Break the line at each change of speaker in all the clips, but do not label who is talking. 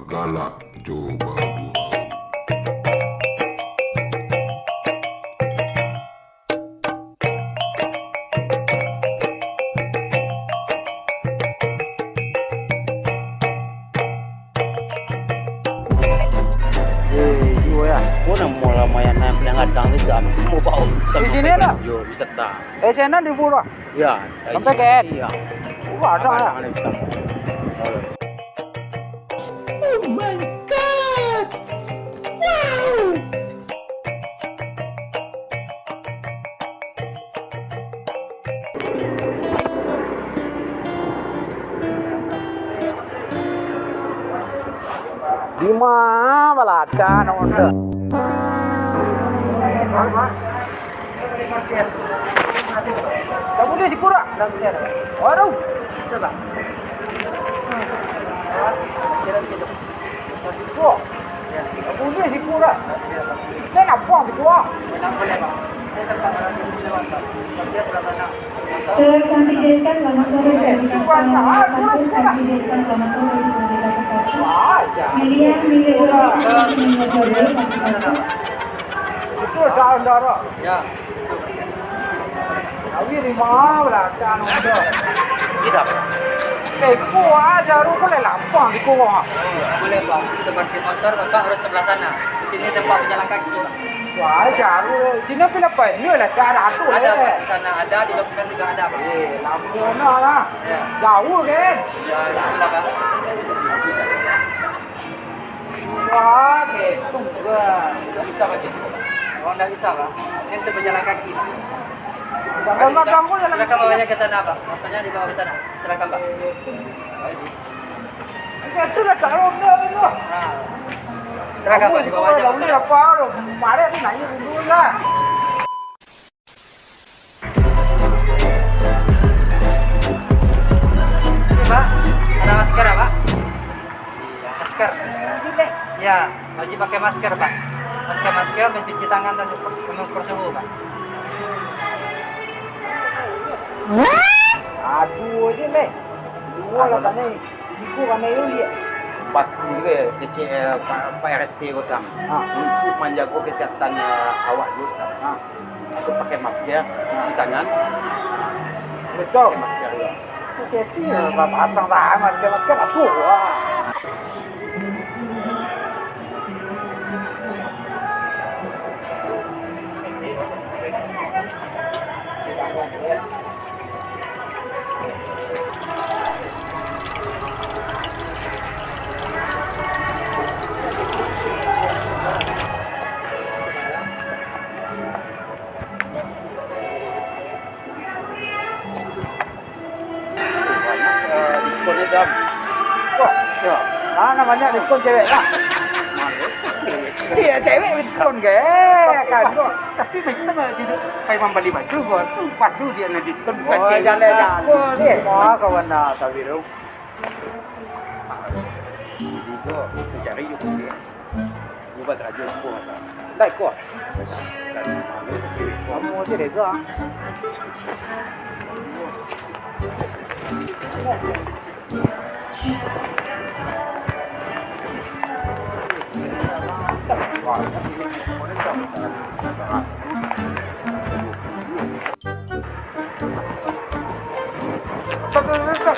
galak coba gua.
Jiwa ya.
Kau nak mula main yang kadang tu jam mau bau.
Di sini tak?
Yo bisa tak.
Sana di Pura.
Ya.
Sampai ke N?
Iya.
Wah, ada ya.
Oh my god! Wow!
Di mana balacan onda? Kamu dia si Pura? Waduh. Coba. Kamu dia si Pura? Saya nak buang di Pura.
Sir Santi Deska, selamat sore. Santi Deska, selamat sore. Media
Itu darah.
Ya.
Tapi di mana balacan onda?
Tidak.
Gua aja lu boleh lapang di gua.
Boleh bang. Seperti motor bapak harus sebelah sana. Sini tempat pejalan kaki. Bang.
Wah, jaru sini pilih penyu lah cara tu
Ada
lah.
Pak, di sana ada di lokasi juga ada bang.
Lampuna lah. Jauh kan?
Ya, sebelah bang.
Wah, gitu kan.
Tidak bisa bagi. Oh, tidak bisa bang. Ini pejalan kaki. Bang.
Kadang-kadang gua jalan.
Silakan bawanya ke sana bang. Motornya dibawa ke sana. Silakan bang.
Itu lah kalau dia itu.
Nah. Silakan bang dibawa aja.
Dah ni apa lu? Mari aku nanya dulu lah.
Ini pak, ada masker ya pak? Iya, masker.
Gini.
Ya, wajib pakai masker pak. Pakai masker, mencuci tangan dan mengukur suhu pak.
Aduh je leh. Dua lah kan ni. Siku kan ni lu lihat.
Pak juga kecil Pak RT utang untuk menjaga kesehatan awak juga. Itu pakai masker, cuci tangan,
Betul.
pakai masker ya.
Jadi ya pasang dah masker-masker aku. Wah.
Diskonnya dam.
Kok? Ya. Namanya diskon cewek lah. Cewek diskon ke? Kan kok.
Tapi kita kayak membeli baju kok. Baju dia na diskon bukan
Oh,
cewek.
jangan diskon. Wah, kawan nak sabiru.
Itu cari juga dia. Buat raja aku.
Dai kok. Kamu je reza.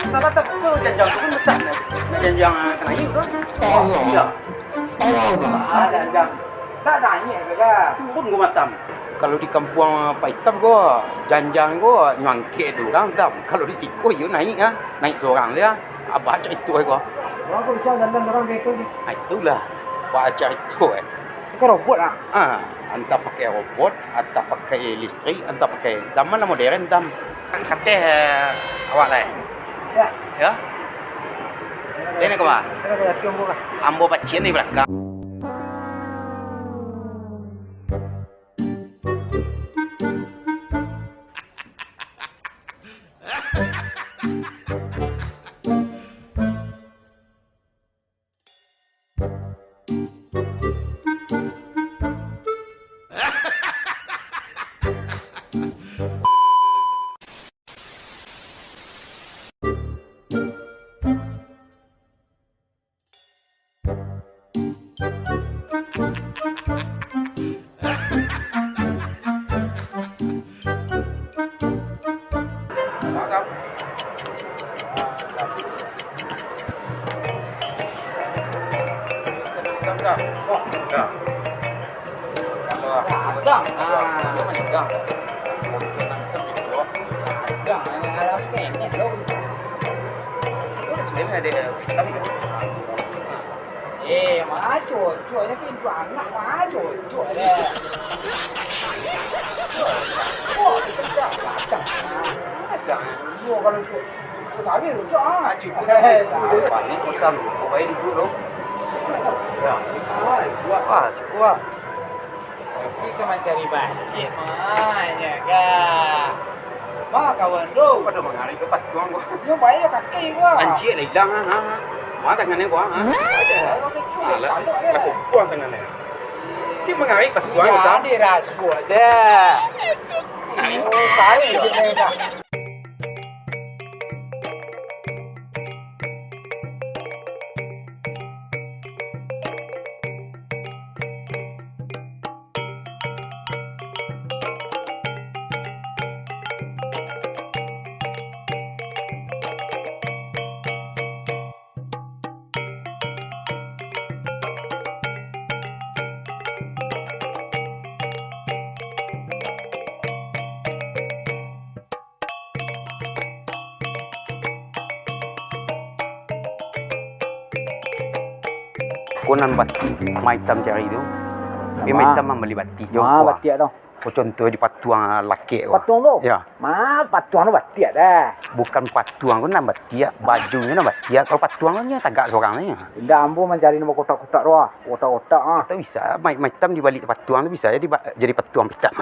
Salah tak tu janjang tu pun macam janjang kena yuk tu. Ya.
Jangan. Tak nanya ke kan?
Pun gua matam. Kalau di kampung Pak Hitam gua janjang gua nyangke tu orang dam. Kalau di Siko yo naik ah, naik seorang dia. Abah cak itu gua.
Orang kau bisa dandan orang kayak tu.
Itulah Pak cak itu
Kau robot ah.
Entah pakai robot, entah pakai listrik, entah pakai zaman lah modern dam. Kata awak lah.
Ya.
Ya. Ini kau mah.
Kita dah cium buka.
Ambo pacien di belakang.
dalam kengnya lo.
Sudah ada tapi
Mana cocoknya pintu anak, mana cocok deh. Wah, kita datang. Gua kalau tapi lucu
paling hitam, baik dulu dong. Ya, wah, sekuat.
kita mencari banjir, makanya kak. Mak kawan tu.
Pada mengalir ke patuang gua.
Yang baik kaki gua.
Anjir lah hilang ha. Mana tangannya gua ha? Ada. Alah, aku buang tangannya. Dia mengalir patuang gua.
Jadi rasu aja. Oh, kali je kak.
Konan bati, maitam cari tu. Maitam membeli bati.
Batik tu.
Contoh di patuang laki.
Patuang tu?
Ya.
Patuang tu batik dah.
Bukan patuang tu nak batik, bajunya nak batik. Kalau patuangnya tagak seorangnya.
Dah ambo mencari nama kotak-kotak tu ah. Kotak-kotak ah.
Tak bisa, maitam di balik patuang tu bisa jadi patuang pitak.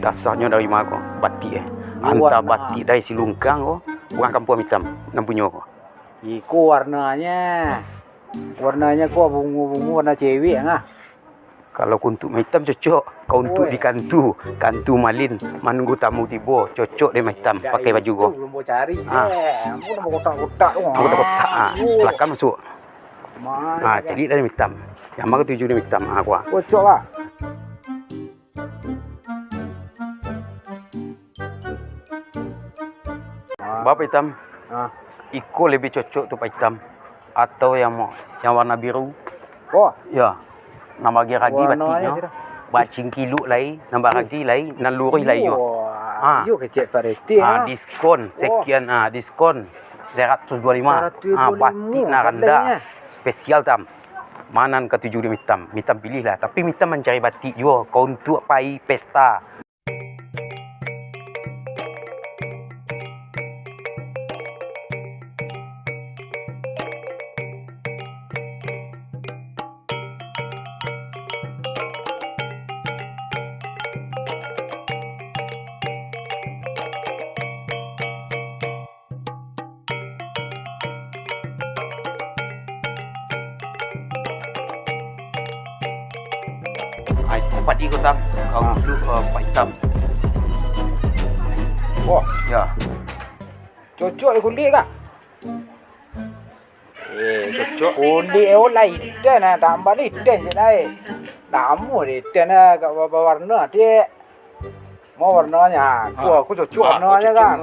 Dasarnya dari mana kau? Batik Hantar batik dari Silungkang kau. Orang kampung hitam. Nampunya kau.
Iko warnanya. Warnanya kau bungu-bungu warna cewek ah.
Kalau untuk hitam cocok. Kau untuk di kantu. Kantu malin. Menunggu tamu tiba. Cocok dia hitam. Pakai baju kau.
Belum mau cari. Ambo nama kotak-kotak tu.
Kotak-kotak. Belakang masuk.
Mana?
Jadi dari hitam. Yang mana tuju dia hitam. Aku.
Cocok lah.
Berapa hitam? Iko lebih cocok tu hitam atau yang warna biru.
Oh,
ya. Nama ragi batiknya.
sudah.
Bacing kiluk lai, nambah ragi lai, naluri lai yo.
Yo kecek pariti ah.
Diskon sekian diskon 125. Batik naranda spesial tam. Manan ketujuh di hitam. Hitam pilihlah, tapi hitam mencari batik juga kau untuk pai pesta. Cepat di kota kau duduk Pak Hitam.
Wah,
ya.
Cocok kulit kak?
Cocok.
Kulit lain dah tambah liten je lah. Namu liten kat warna dia. Mau warnanya, aku cocok warnanya kan.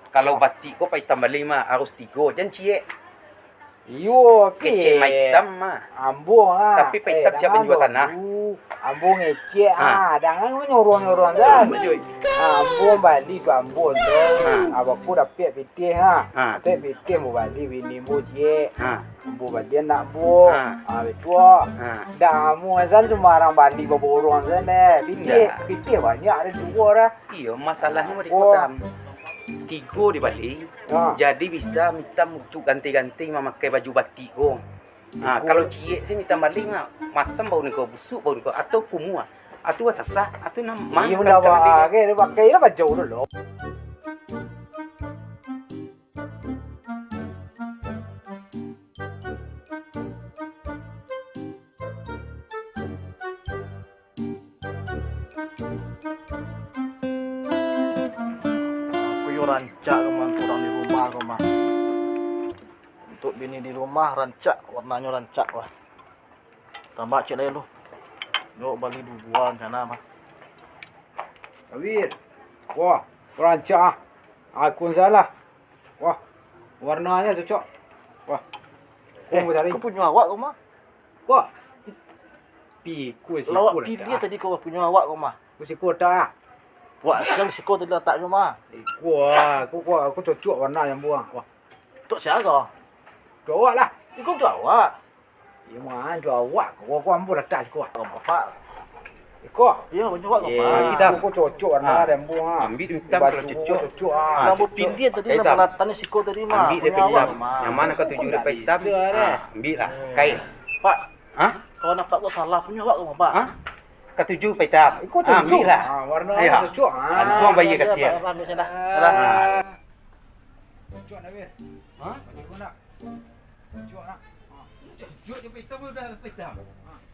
Kalau batik kau Pak Hitam balik mah harus 3 jangan ciek.
Yo,
kecil hitam mah.
Ambo
Tapi Pak Hitam siapa jual tanah?
Ambo ngecek jangan nyorong-nyorong dah. Ambo balik tu ambo tu. Abangku dapat PT dapat PT mau balik bini mu je. Ambo balik nak bu. Betul. Dah mu asal cuma orang balik bawa orang sana. PT banyak ada 2 dah.
Iya, masalahnya di kota. 3 di Bali. Jadi bisa minta untuk ganti-ganti memakai baju batik kau. Kalau ciek sih minta balik mah masam bau ni kau, busuk bau ni kau atau kumua. Atau sasah, atau nama.
Iya dah pakai lah baju dulu.
Rancak kemang kurang di rumah kemang. Untuk bini di rumah rancak warnanya rancak wah. Tambah cek lagi lu. Yo balik 2 bulan sana mah.
Awir. Wah, rancak. Aku salah. Wah, warnanya cocok. Wah. Kau tadi.
Kau punya awak kau mah.
Kau. Pi, kau si
Lawak
kau
dia tadi kau punya awak kau mah.
Kau si kau tak.
Wah, sekarang si kau tadi letak kau mah.
Kau cocok warna yang buang. Wah,
Tok siapa?
cocok lah.
Kau tu awak.
Ya mana cocok. Kau ambil letak kau.
Kau bapak.
Kau.
Ya, punya awak kau
Eh,
mah.
kau cocok warna yang buang.
Ambil hitam kalau cocok.
Cocok
Rambut pindia tadi lah
Hitam.
pelatannya si kau tadi mah.
Ambil dia
Punya awak
hitam.
kau mah.
Yang mana kau tuju dapat hitam?
Bisa, deh.
Ambil lah. Kain.
Pak,
Hah?
kau nampak kau salah punya awak kau mah, Pak.
Hah? Kau tuju dapat hitam.
Kau cocok.
Ambil lah.
Warna
Ayo.
cocok.
Semua bayi
Ya,
kecil.
Pak, ambil saya dah.
Cocok nak ber.
Hah?
Cocok nak. Cocok nak.
Cujuk je hitam udah hitam.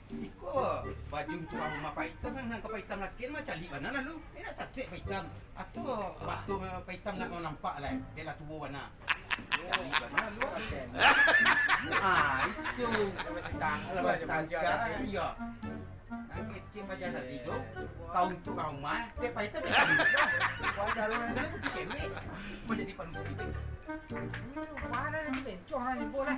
Ikut baju tu rumah hitam nak kau hitam lagi macam cari mana lalu. Nak sasik hitam. Atau waktu hitam nak kau nampak lah. Dia lah tua warna. Cari mana lalu. Itu. Lepas tangga. Ya. Nak kecil baca tadi tu. Tahun tu rumah dia hitam dia. Wajah lu ni pergi cewek. Menjadi panusi.
Mana ni bencong ni boleh.